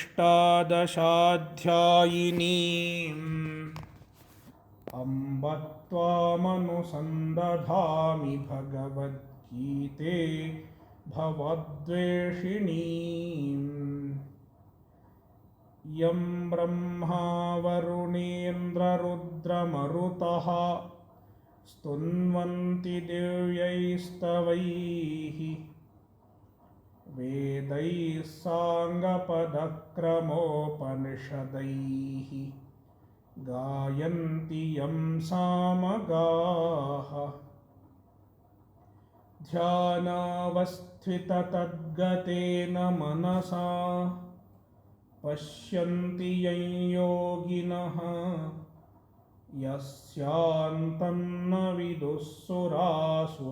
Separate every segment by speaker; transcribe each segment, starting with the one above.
Speaker 1: अष्टादशाध्यायिनीम् अम्ब त्वामनुसन्दधामि भगवद्गीते भवद्वेषिणीम् यं ब्रह्मा वरुणेन्द्ररुद्रमरुतः स्तुन्वन्ति दिव्यैस्तवैः वेदैः साङ्गपदक्रमोपनिषदैः गायन्ति यं सामगाः ध्यानावस्थिततद्गतेन मनसा पश्यन्ति यं योगिनः यस्यान्तं न विदुः सुरासुरगणाः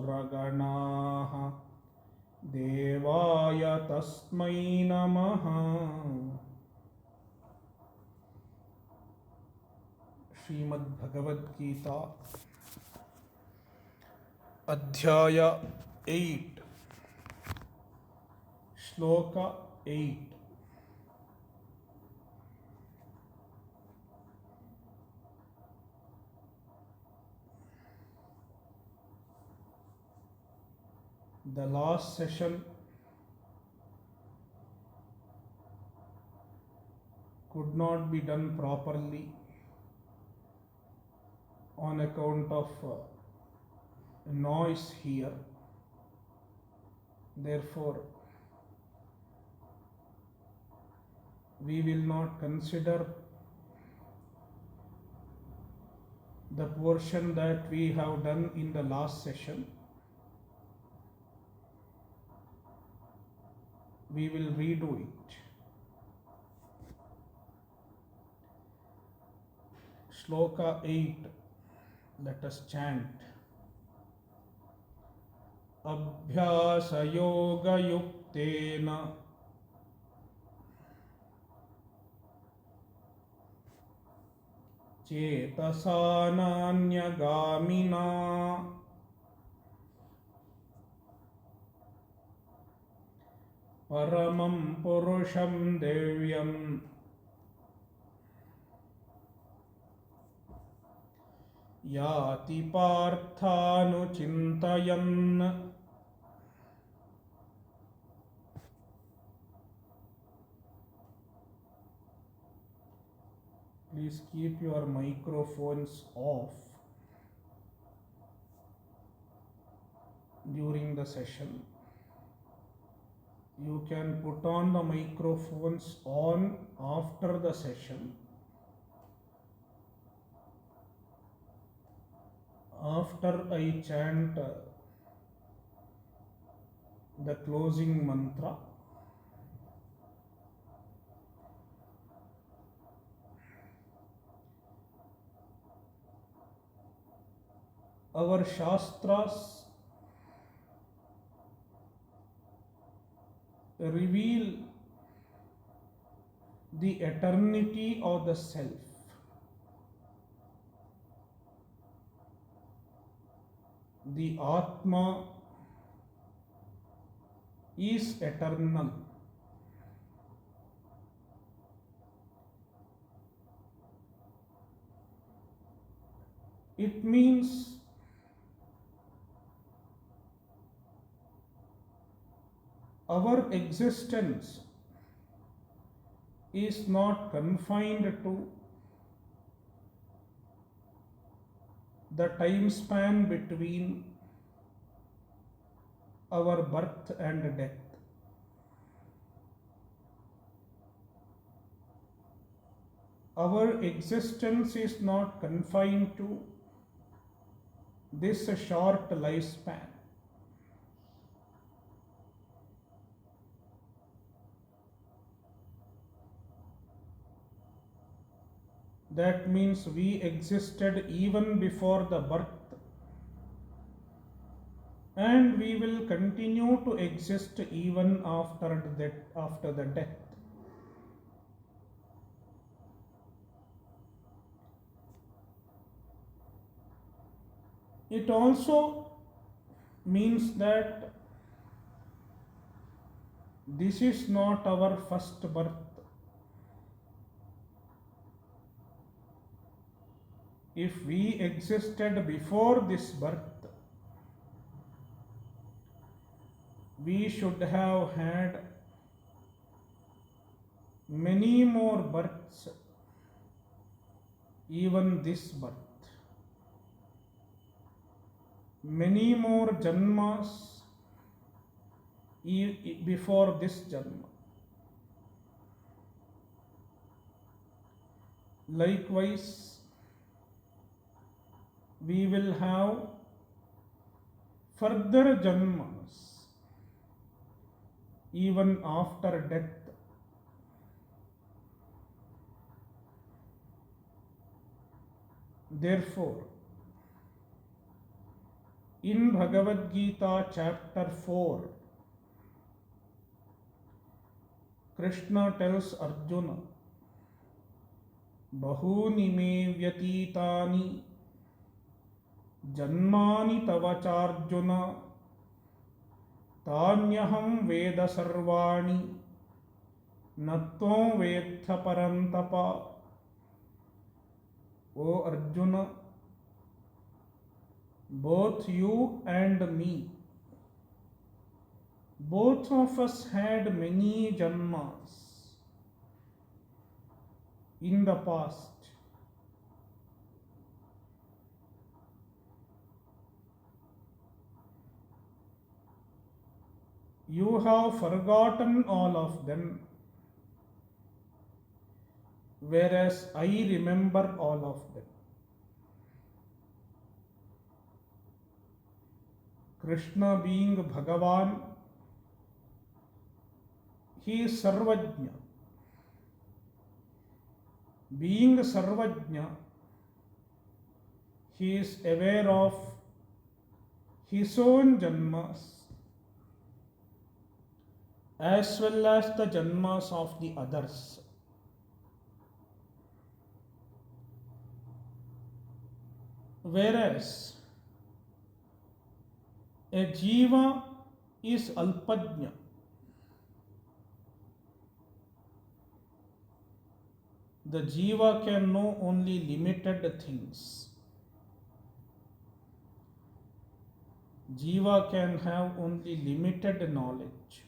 Speaker 1: देवाय तस्मै नमः। श्रीमद् भगवद्गीता अध्याय 8 श्लोक 8। The last session could not be done properly on account of noise here. Therefore, we will not consider the portion that we have done in the last session. We will redo it. Shloka 8. Let us chant. Abhyasayogayuktena chetasananyagamina paramam purusham devyam yati parthanuchintayan Please keep your microphones off during the session. You can put on the microphones on after the session. After I chant the closing mantra, our Shastras reveal the eternity of the self. The Atma is eternal. It means our existence is not confined to the time span between our birth and death. Our existence is not confined to this short lifespan. That means we existed even before the birth, and we will continue to exist even after the death. It also means that this is not our first birth. If we existed before this birth, we should have had many more births, even this birth, many more janmas before this janma. Likewise, we will have further janmas even after death. Therefore, in Bhagavadgita chapter 4, Krishna tells Arjuna, Bahuni me vyatitani janmani tavacharjuna tanyaham veda sarvani natvam vedha parantapa. O Arjuna, both you and me, both of us had many janmas in the past. You have forgotten all of them, whereas I remember all of them. Krishna being Bhagavan, he is Sarvajna. Being Sarvajna, he is aware of his own janmas as well as the janmas of the others. Whereas a jiva is alpajna. The jiva can know only limited things. Jiva can have only limited knowledge.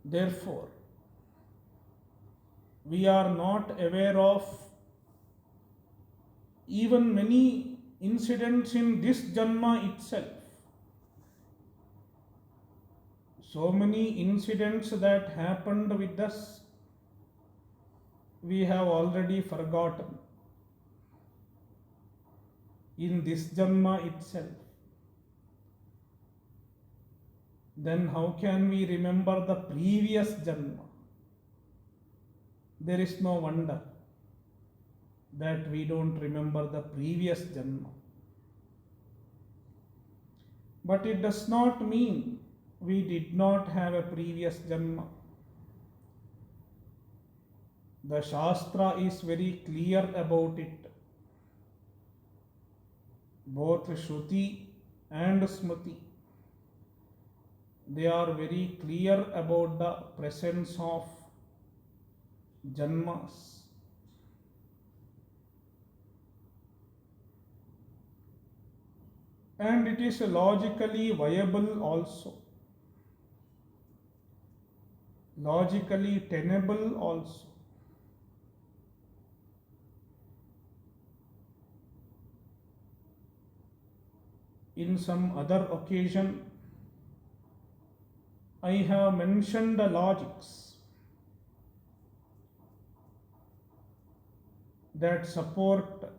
Speaker 1: Therefore, we are not aware of even many incidents in this janma itself. So many incidents that happened with us, we have already forgotten in this janma itself. Then how can we remember the previous janma? There is no wonder that we don't remember the previous janma. But it does not mean we did not have a previous janma. The Shastra is very clear about it. Both Shruti and Smriti, they are very clear about the presence of janmas. And it is logically viable also, logically tenable also. In some other occasion, I have mentioned the logics that support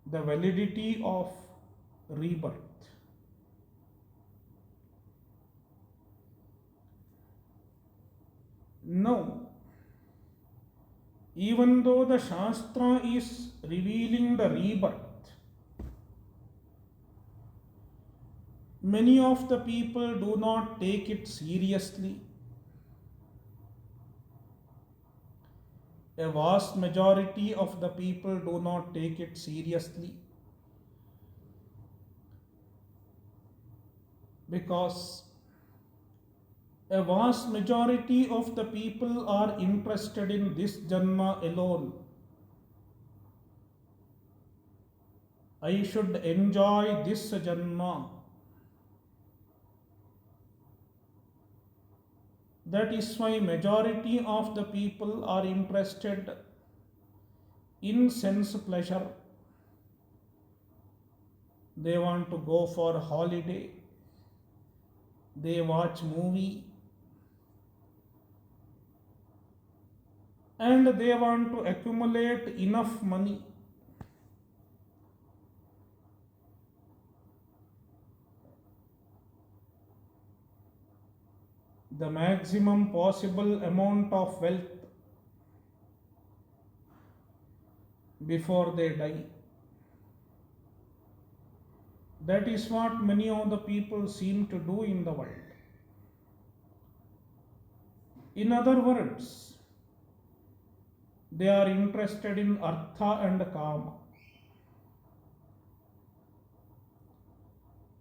Speaker 1: the validity of rebirth. Now, even though the Shastra is revealing the rebirth, many of the people do not take it seriously. A vast majority of the people do not take it seriously because a vast majority of the people are interested in this janma alone. I should enjoy this Janma. That is why majority of the people are interested in sense pleasure. They want to go for holiday, they watch movie, and they want to accumulate enough money. The maximum possible amount of wealth before they die. That is what many of the people seem to do in the world. In other words, they are interested in Artha and Kama.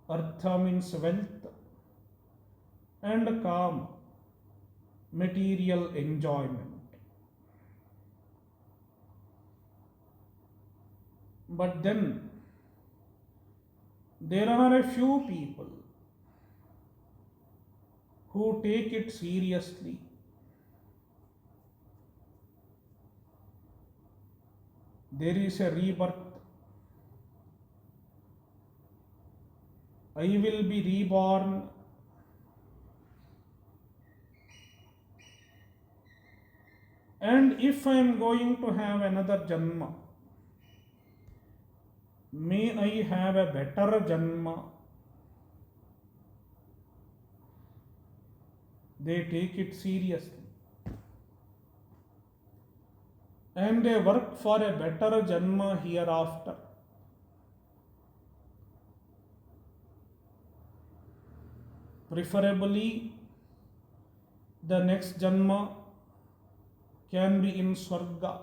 Speaker 1: Artha means wealth, and Kama, material enjoyment. But then there are a few people who take it seriously. There is a rebirth. I will be reborn. And if I am going to have another Janma, may I have a better Janma. They take it seriously. And they work for a better Janma hereafter. Preferably, the next Janma can be in Swarga,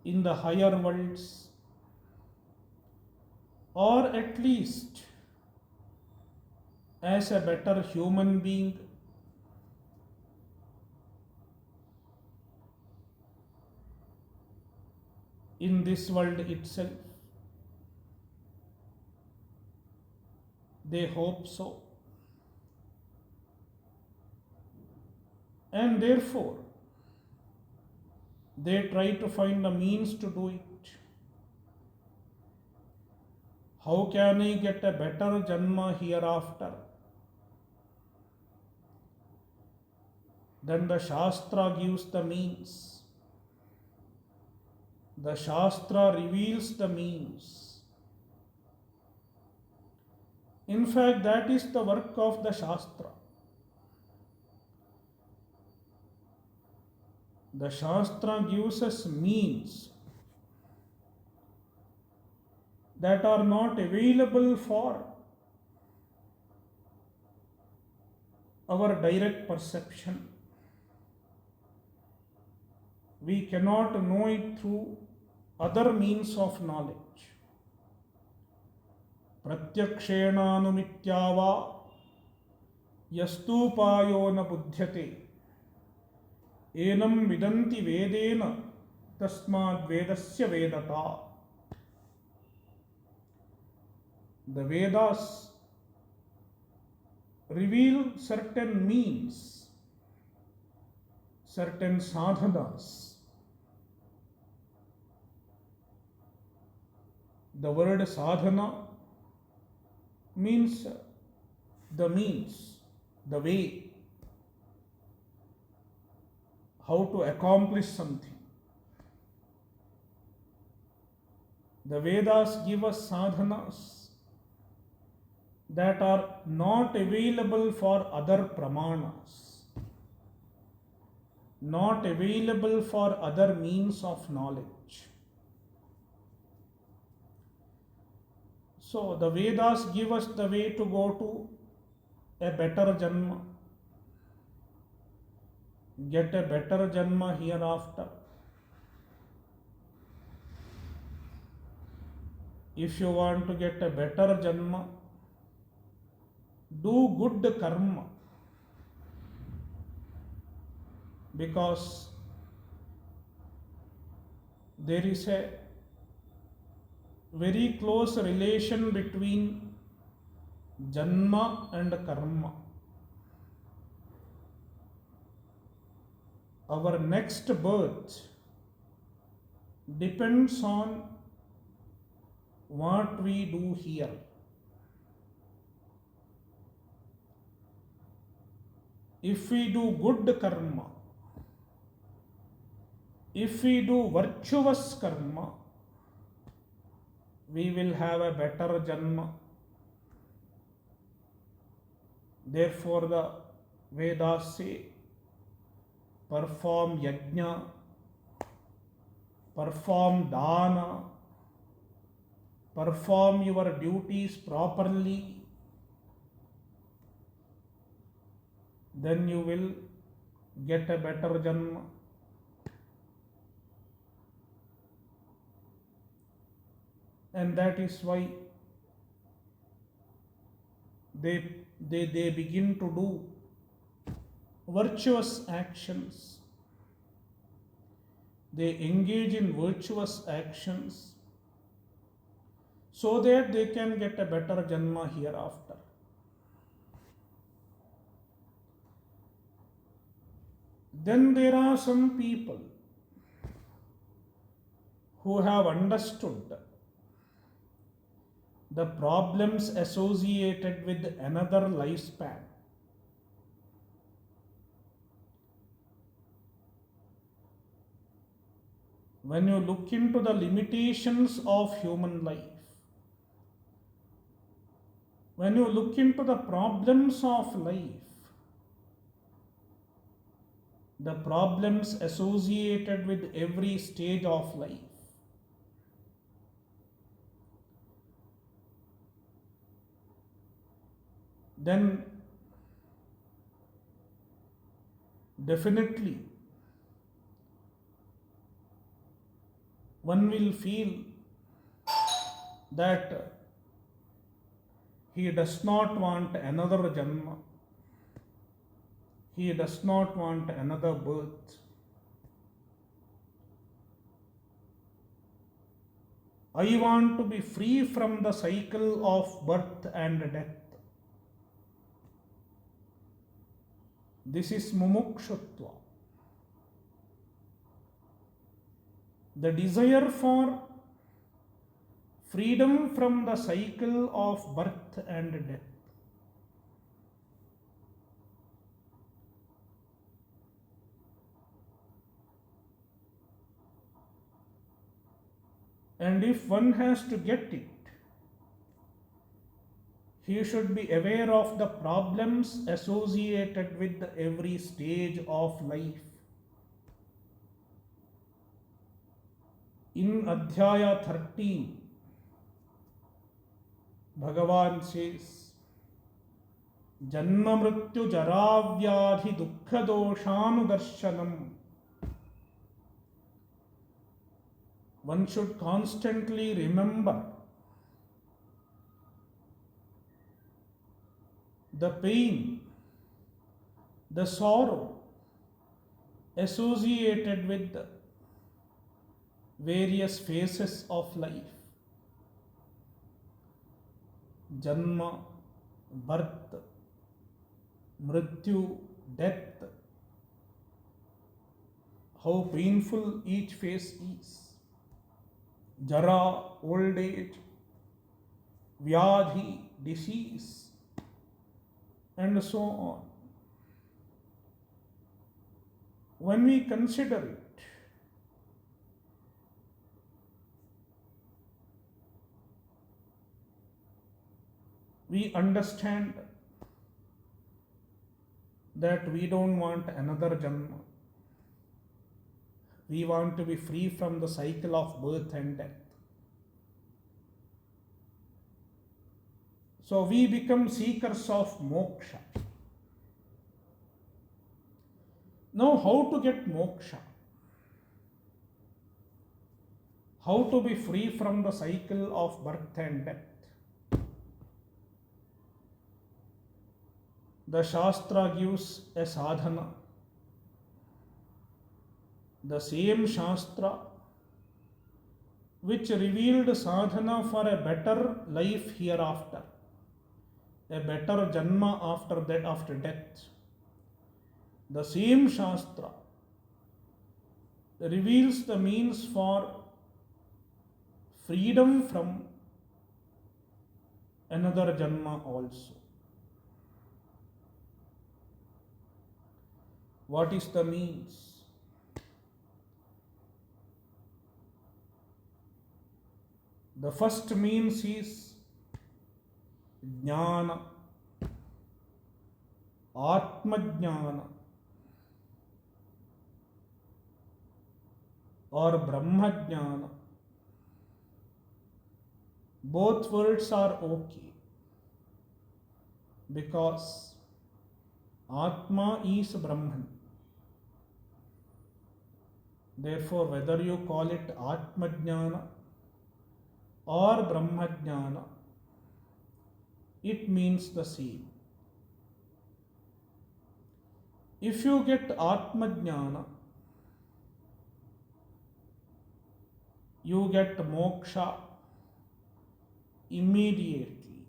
Speaker 1: in the higher worlds, or at least as a better human being. In this world itself. They hope so. And therefore, they try to find a means to do it. How can I get a better Janma hereafter? Then the Shastra gives the means. The Shastra reveals the means. In fact, that is the work of the Shastra. The Shastra gives us means that are not available for our direct perception. We cannot know it through other means of knowledge. Pratyakshenanumityava yastupayo na buddhyate enam vidanti vedena tasmad vedasya vedata. The Vedas reveal certain means, certain sadhanas. The word sadhana means the means, the way, how to accomplish something. The Vedas give us sadhanas that are not available for other pramanas, not available for other means of knowledge. So the Vedas give us the way to go to a better Janma, get a better Janma hereafter. If you want to get a better Janma, do good karma, because there is a very close relation between janma and karma. Our next birth depends on what we do here. If we do good karma, if we do virtuous karma, we will have a better janma. Therefore, the Vedas say, perform yajna, perform dana, perform your duties properly, then you will get a better janma. And that is why they begin to do virtuous actions. They engage in virtuous actions so that they can get a better janma hereafter. Then there are some people who have understood the problems associated with another lifespan. When you look into the limitations of human life, when you look into the problems of life, the problems associated with every stage of life, then definitely one will feel that he does not want another janma, he does not want another birth. I want to be free from the cycle of birth and death. This is mumukshutva. The desire for freedom from the cycle of birth and death. And if one has to get it, he should be aware of the problems associated with every stage of life. In Adhyaya 13, Bhagavan says, Janma mrityu jaravyadhi dukkha doshanudarshanam. One should constantly remember the pain, the sorrow associated with the various phases of life. Janma, birth, mrityu, death. How painful each phase is. Jara, old age, vyadhi, disease, and so on. When we consider it, we understand that we don't want another janma. We want to be free from the cycle of birth and death. So we become seekers of moksha. Now, how to get moksha? How to be free from the cycle of birth and death? The Shastra gives a sadhana. The same Shastra which revealed sadhana for a better life hereafter, a better janma after that, after death. The same Shastra reveals the means for freedom from another janma also. What is the means? The first means is jnana, atma jnana, or brahma jnana. Both words are okay, because Atma is Brahman. Therefore, whether you call it Atma Jnana or Brahma Jnana, it means the same. If you get Atma Jnana, you get moksha immediately.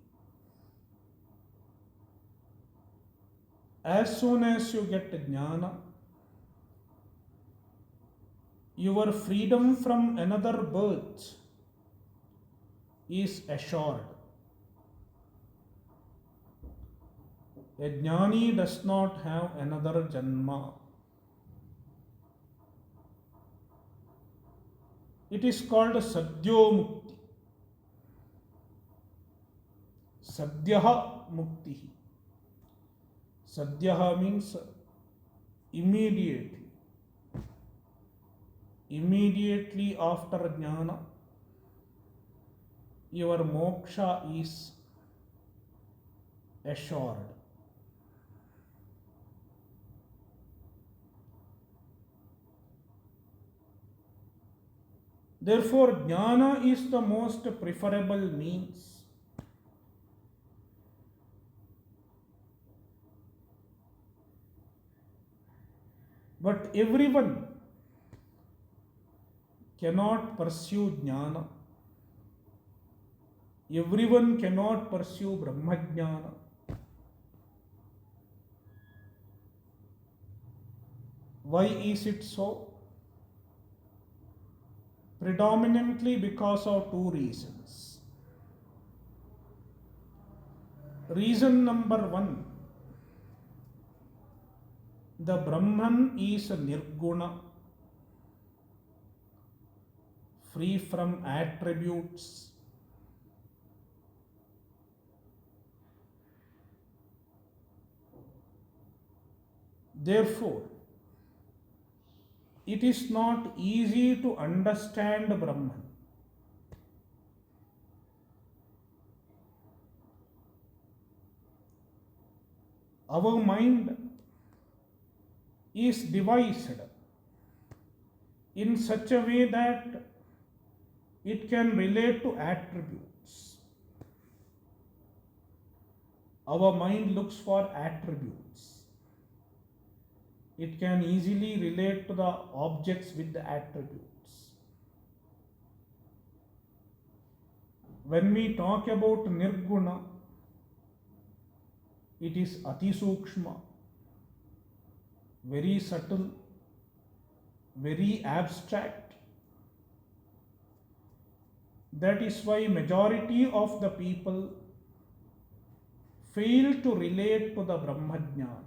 Speaker 1: As soon as you get jnana, your freedom from another birth is assured. A jnani does not have another janma. It is called sadyo mukti. Sadyaha mukti. Sadyaha means immediately. Immediately after jnana, your moksha is assured. Therefore, jnana is the most preferable means. But everyone cannot pursue jnana. Everyone cannot pursue Brahma jnana. Why is it so? Predominantly because of two reasons. Reason number one, the Brahman is nirguna, free from attributes. Therefore, it is not easy to understand Brahman. Our mind is devised in such a way that it can relate to attributes. Our mind looks for attributes. It can easily relate to the objects with the attributes. When we talk about nirguna, it is ati sukshma, very subtle, very abstract. That is why majority of the people fail to relate to the Brahma jnana.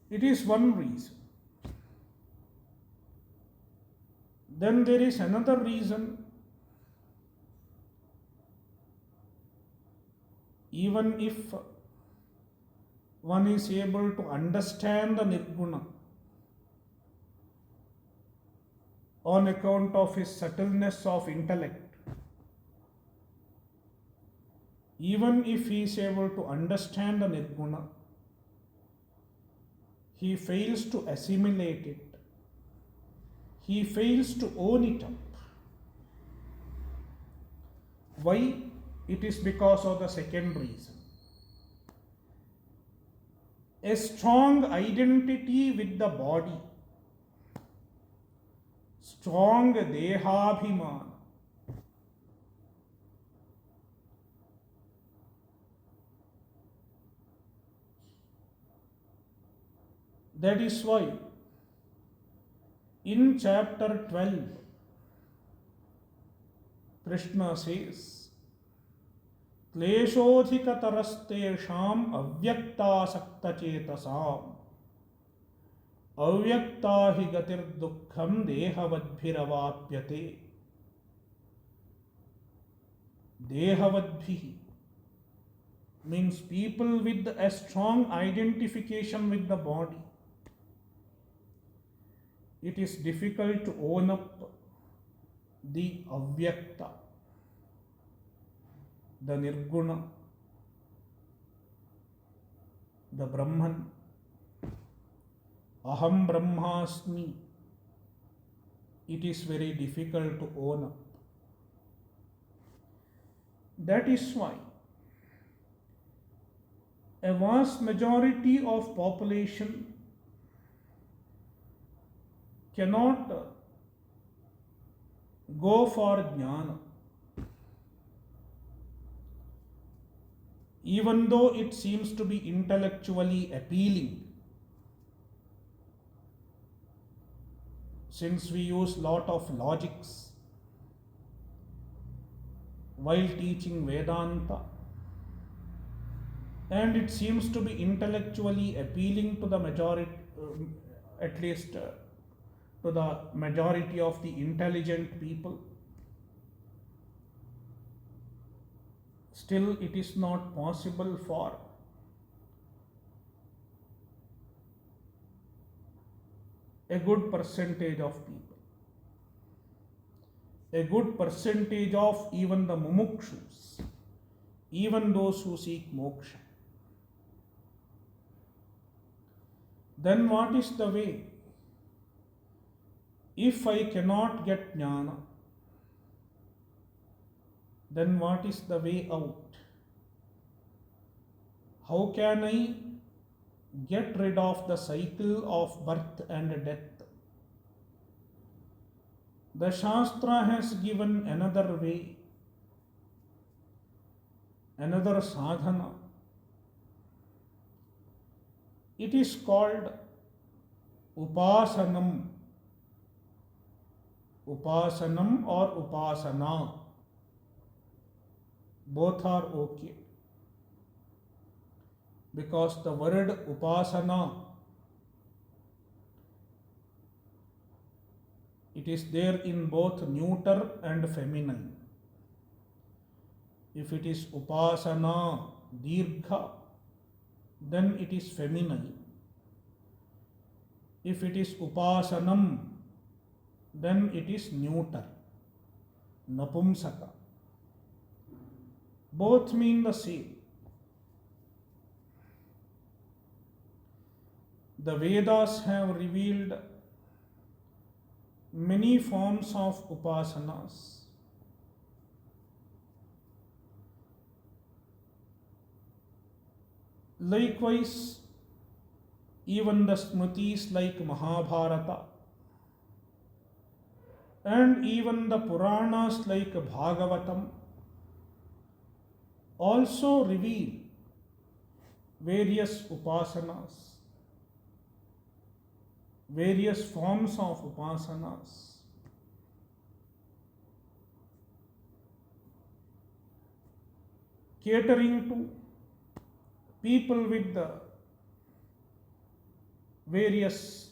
Speaker 1: It is one reason. Then there is another reason. Even if one is able to understand the nirguna on account of his subtleness of intellect, even if he is able to understand the nirguna, he fails to assimilate it. He fails to own it up. Why? It is because of the second reason. a strong identity with the body, strong dehabhiman. That is why in chapter 12, Krishna says, क्लेशोऽधिकतरस्तेषाम् अव्यक्तासक्तचेतसाम् अव्यक्ता हि गतिर्दुःखं देहवद्भिरवाप्यते. Dehavadbhihi means people with a strong identification with the body. It is difficult to own up the avyakta, the nirguna, the Brahman. Aham Brahmasmi. It is very difficult to own up. That is why a vast majority of population cannot go for jnana, even though it seems to be intellectually appealing. Since we use lot of logics while teaching Vedanta, and it seems to be intellectually appealing to the majority, at least to the majority of the intelligent people, still it is not possible for a good percentage of people, a good percentage of even the mumukshus, even those who seek moksha. Then what is the way? If I cannot get jnana, then what is the way out? How can I get rid of the cycle of birth and death? The Shastra has given another way, another sadhana. It is called upasanam. Upasanam or upasana. Both are okay. Because the word upasana, it is there in both neuter and feminine. If it is upasana dirgha, then it is feminine. If it is upasanam, then it is neuter, napumsaka. Both mean the same. The Vedas have revealed many forms of upasanas. Likewise, even the Smritis like Mahabharata and even the Puranas like Bhagavatam also reveal various upasanas, various forms of upasanas. Catering to people with the various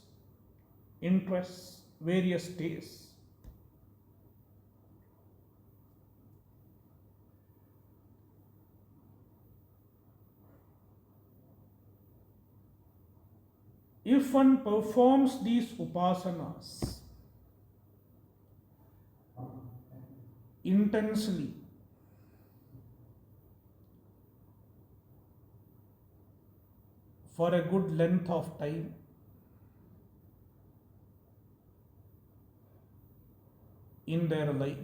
Speaker 1: interests, various tastes. If one performs these upasanas intensely, for a good length of time, in their life,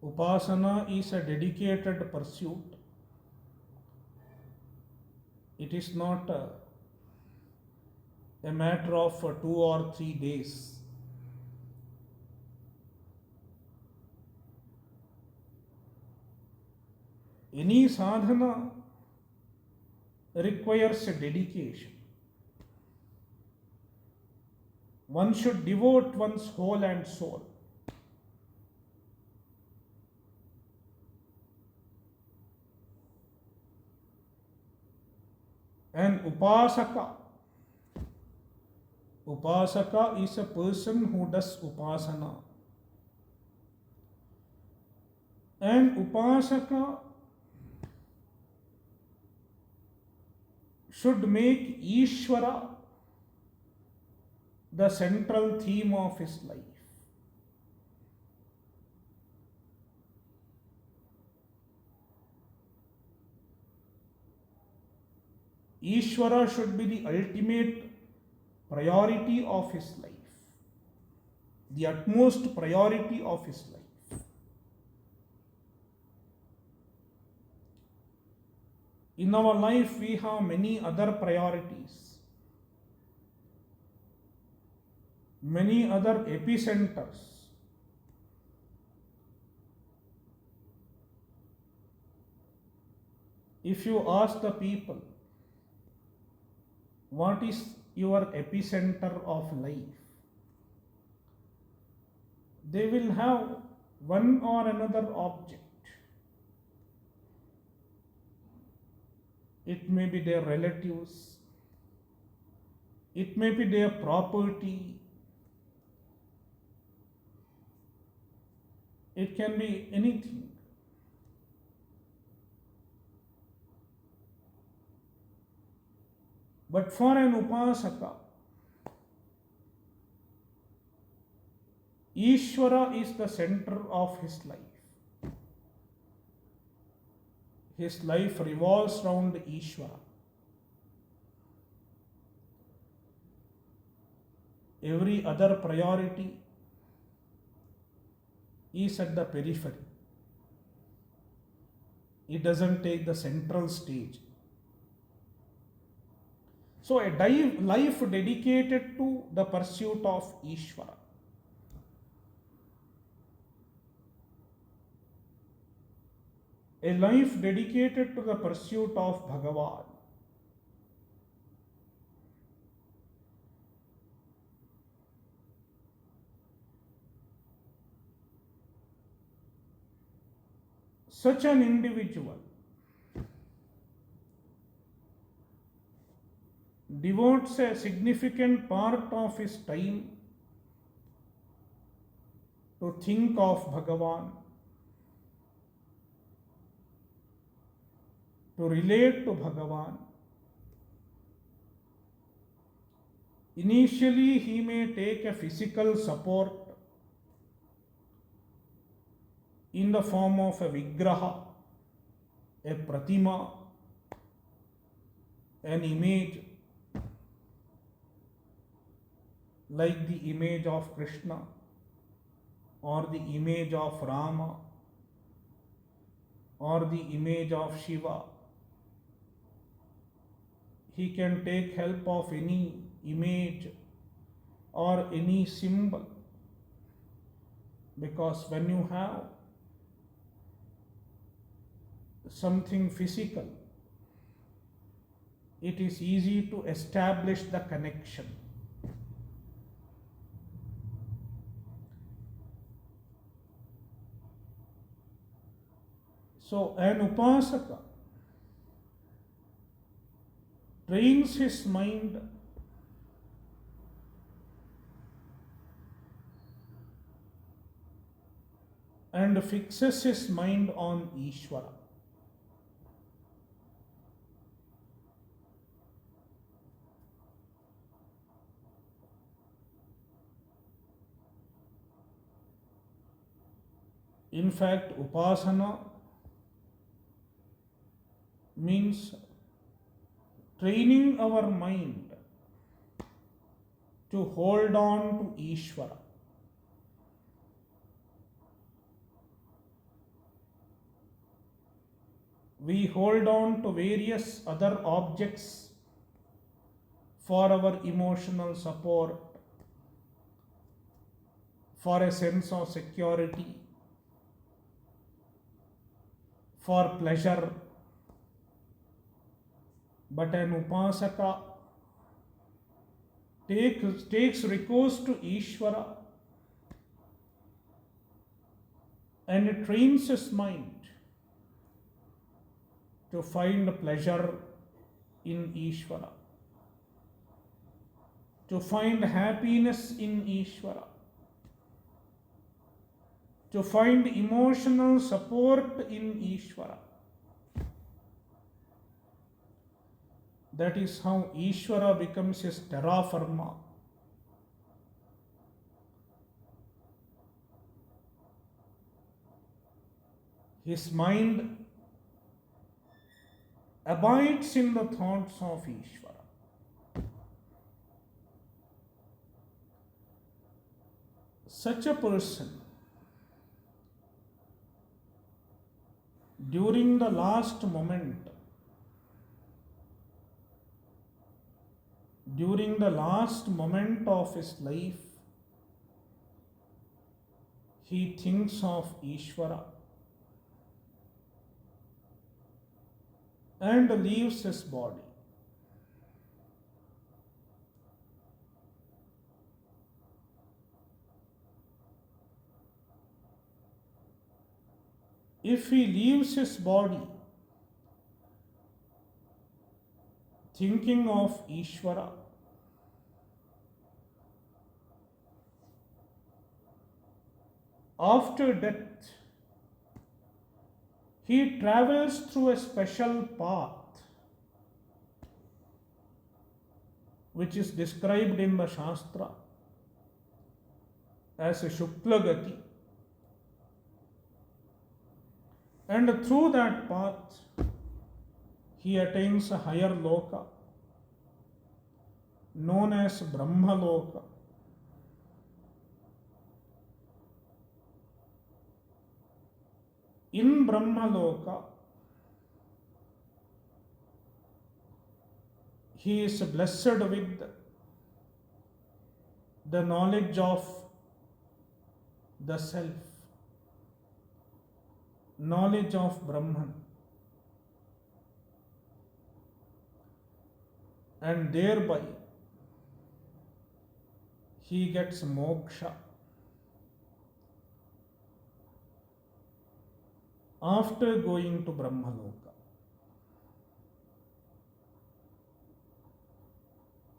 Speaker 1: upasana is a dedicated pursuit. It is not a matter of 2 or 3 days. Any sadhana requires a dedication. One should devote one's whole and soul. An upasaka is a person who does upasana. An upasaka should make Ishvara the central theme of his life. Ishvara should be the ultimate priority of his life, the utmost priority of his life. In our life, we have many other priorities, many other epicenters. If you ask the people, what is your epicenter of life? They will have one or another object. It may be their relatives, it may be their property, it can be anything. But for an upasaka, Ishvara is the center of his life. His life revolves around Ishvara. Every other priority is at the periphery. It doesn't take the central stage. So a life dedicated to the pursuit of Ishvara. A life dedicated to the pursuit of Bhagavan. Such an individual devotes a significant part of his time to think of Bhagavan, to relate to Bhagavan. Initially, he may take a physical support in the form of a vigraha, a pratima, an image, like the image of Krishna or the image of Rama or the image of Shiva. He can take help of any image or any symbol, because when you have something physical, it is easy to establish the connection. So an upasaka trains his mind and fixes his mind on Ishvara. In fact, upasana means training our mind to hold on to Ishvara. we hold on to various other objects for our emotional support, for a sense of security, for pleasure. But an upasaka takes recourse to Ishvara and it trains his mind to find pleasure in Ishvara, to find happiness in Ishvara, to find emotional support in Ishvara. That is how Ishvara becomes his terra firma. His mind abides in the thoughts of Ishvara. Such a person, during the last moment of his life, he thinks of Ishvara and leaves his body. If he leaves his body thinking of Ishvara, after death, he travels through a special path which is described in the Shastra as a Shuklagati. And through that path, he attains a higher loka known as Brahma Loka. In Brahma Loka, he is blessed with the knowledge of the self, knowledge of Brahman, and thereby he gets moksha. After going to Brahmaloka,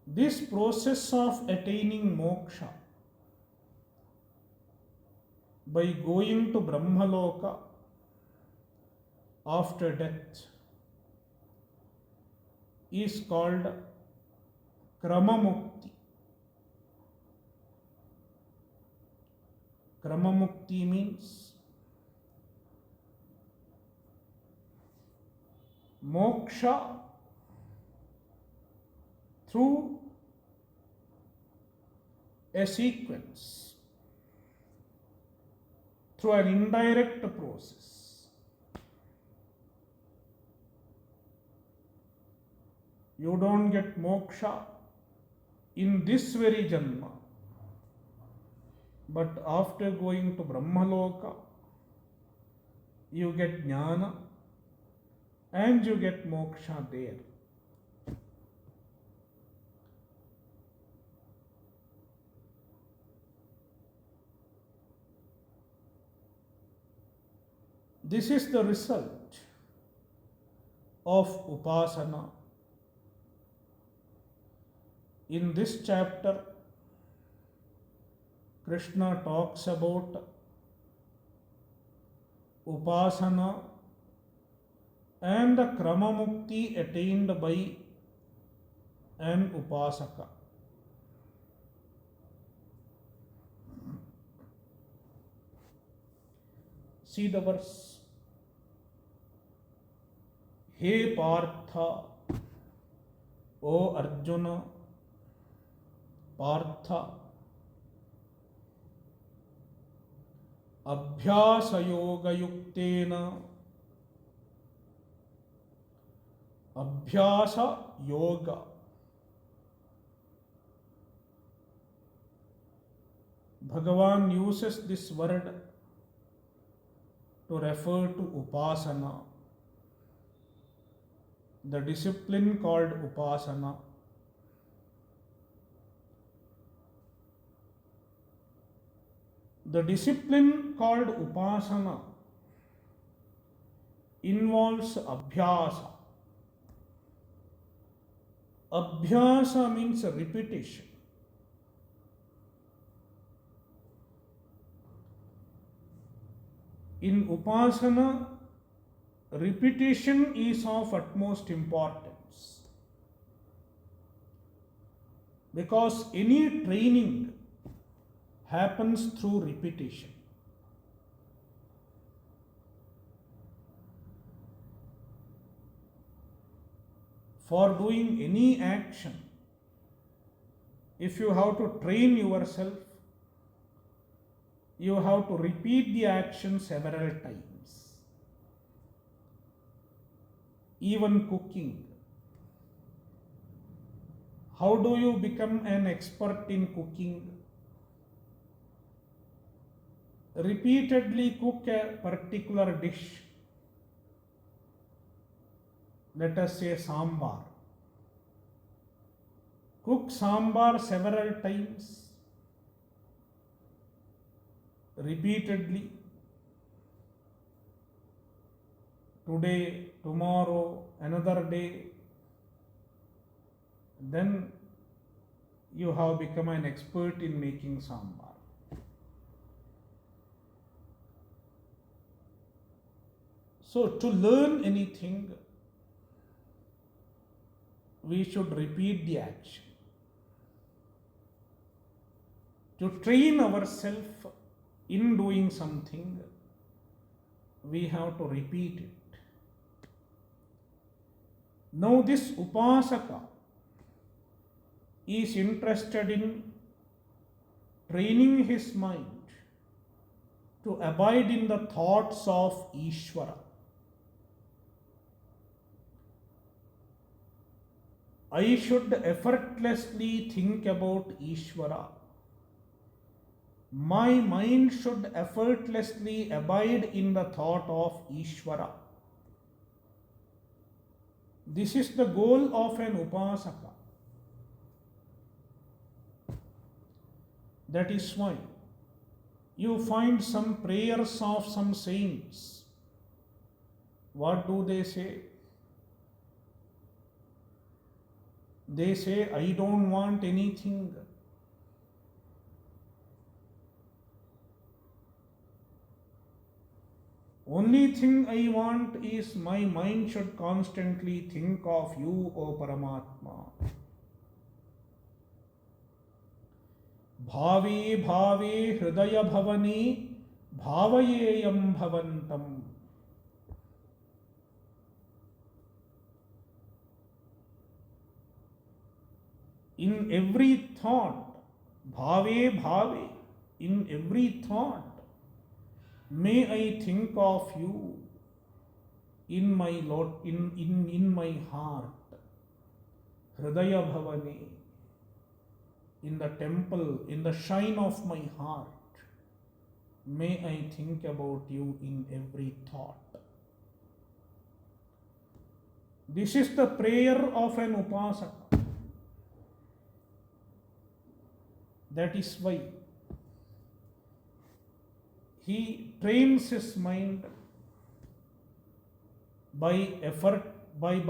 Speaker 1: this process of attaining moksha by going to Brahmaloka after death is called Kramamukti. Kramamukti means moksha through a sequence, through an indirect process. You don't get moksha in this very janma, but after going to Brahmaloka, you get jnana and you get moksha there. This is the result of upasana. In this chapter, Krishna talks about upasana and the Kramamukti attained by an upasaka. See the verse. He Prtha, O Arjuna, Prtha, Abhyasa Yoga Yuktena Abhyasa yoga. Bhagavan uses this word to refer to upasana, the discipline called upasana. The discipline called upasana involves abhyasa. Abhyasa means repetition. In upasana, repetition is of utmost importance, because any training happens through repetition. For doing any action, if you have to train yourself, you have to repeat the action several times. Even cooking. How do you become an expert in cooking? Repeatedly cook a particular dish. Let us say sambar. Cook sambar several times, repeatedly. Today, tomorrow, another day. Then you have become an expert in making sambar. So, to learn anything, we should repeat the action. To train ourselves in doing something, we have to repeat it. Now, this upasaka is interested in training his mind to abide in the thoughts of Ishvara. I should effortlessly think about Ishvara. My mind should effortlessly abide in the thought of Ishvara. This is the goal of an upasaka. That is why you find some prayers of some saints. What do they say? They say, I don't want anything. Only thing I want is my mind should constantly think of you, O Paramatma. Bhave bhave hridaya bhavani bhavayeyam bhavantam. In every thought, bhave bhave, in every thought, may I think of you in my heart. Hridaya bhavani, in the temple, in the shrine of my heart, may I think about you in every thought. This is the prayer of an upasaka. That is why he trains his mind by effort, by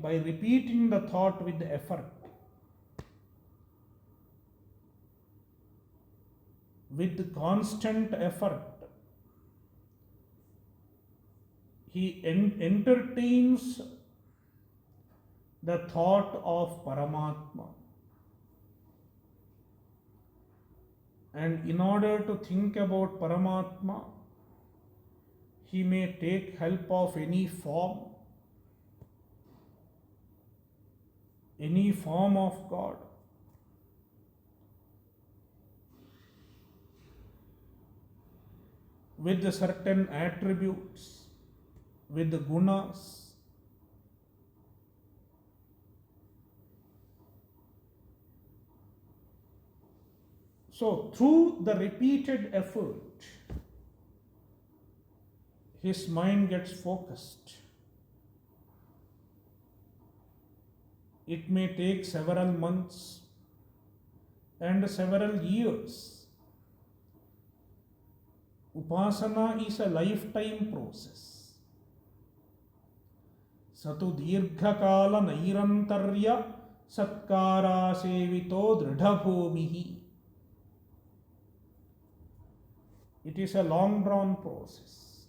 Speaker 1: repeating the thought with effort. With constant effort, he entertains the thought of Paramatma. And in order to think about Paramatma, he may take help of any form of God. With the certain attributes, with the gunas. So, through the repeated effort, his mind gets focused. It may take several months and several years. Upasana is a lifetime process. Satu dirghakala nairantarya satkara sevito dridhabhumihi. It is a long drawn process.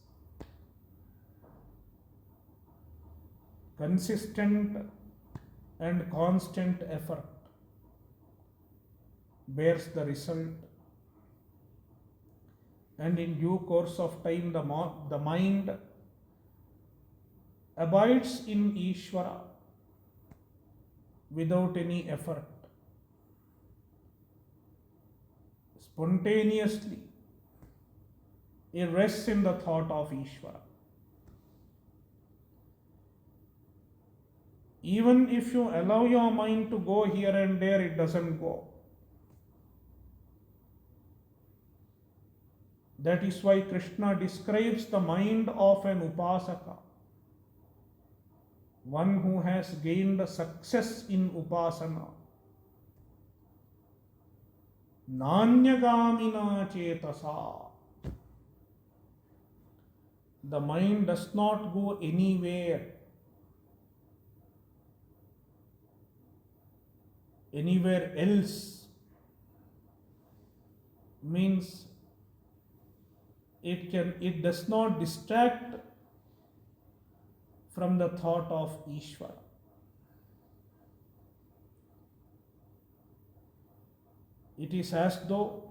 Speaker 1: Consistent and constant effort bears the result, and in due course of time the mind abides in Ishvara without any effort. Spontaneously, it rests in the thought of Ishvara. Even if you allow your mind to go here and there, it doesn't go. That is why Krishna describes the mind of an upasaka, one who has gained success in upasana. Nanyagamina chetasa. The mind does not go anywhere else. Means it does not distract from the thought of Ishvara. It is as though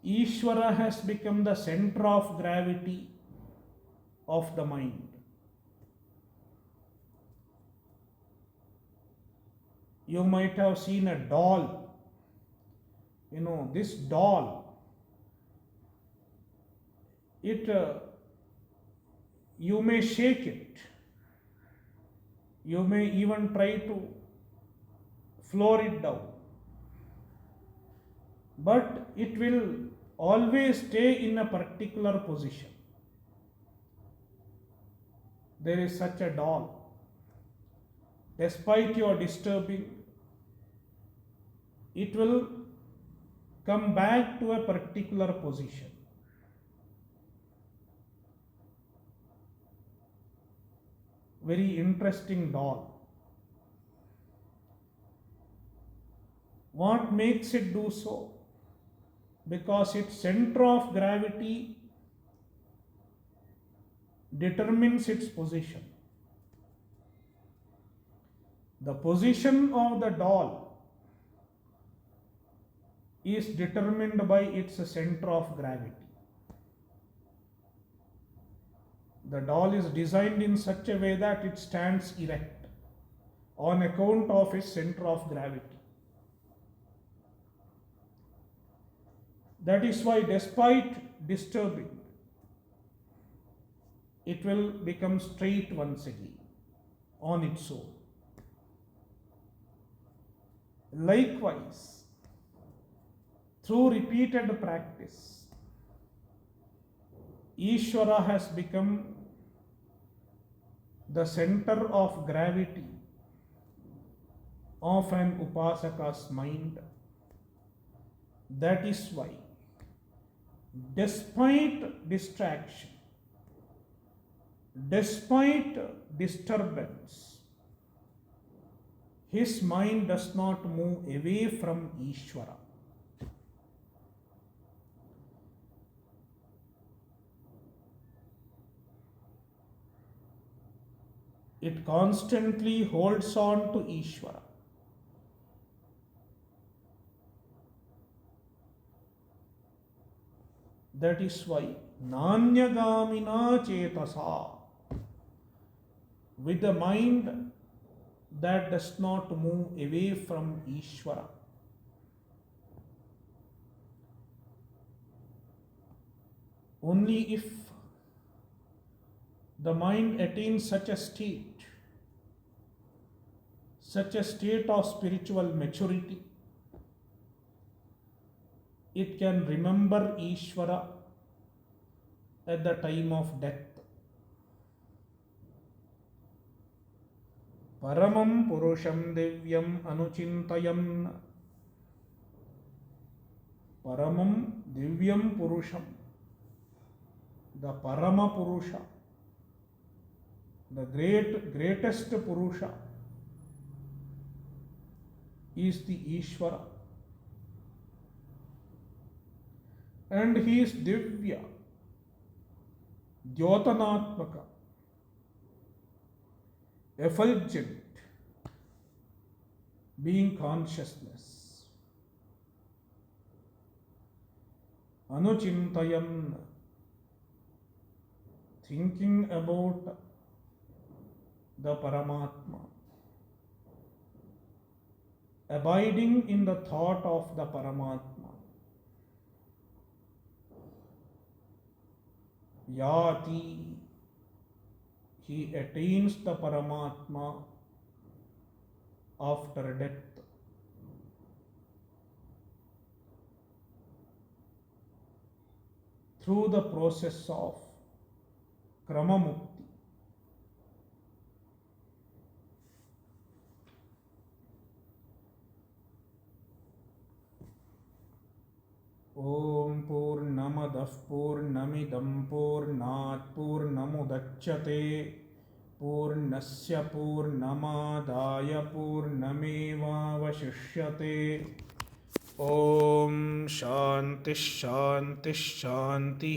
Speaker 1: Ishvara has become the center of gravity of the mind. You might have seen a doll. This doll, you may shake it. You may even try to floor it down. But it will always stay in a particular position. There is such a doll. Despite your disturbing, it will come back to a particular position. Very interesting doll. What makes it do so? Because its center of gravity determines its position. The position of the doll is determined by its center of gravity. The doll is designed in such a way that it stands erect on account of its center of gravity. That is why, despite disturbing, it will become straight once again on its own. Likewise, through repeated practice, Ishvara has become the center of gravity of an upasaka's mind. That is why, despite distraction, despite disturbance, his mind does not move away from Ishvara. It constantly holds on to Ishvara. That is why Nanyagamina chetasa, with the mind that does not move away from Ishvara. Only if the mind attains such a state of spiritual maturity, it can remember Ishvara at the time of death. Paramam Purusham Divyam Anuchintayan. Paramam Divyam Purusham. The Parama Purusha. The greatest Purusha is the Ishvara. And he is Divya, Jyotanatmaka, effulgent, being consciousness. Anuchintayan, thinking about the Paramatma, abiding in the thought of the Paramatma. Yati, he attains the Paramatma after death. Through the process of Krama Mukti. Om Purnamadah Purnamidam Purnat Purnamudachyate Purnasya Purnamadaya Purnameva Vashishyate. Om Shanti Shanti Shanti.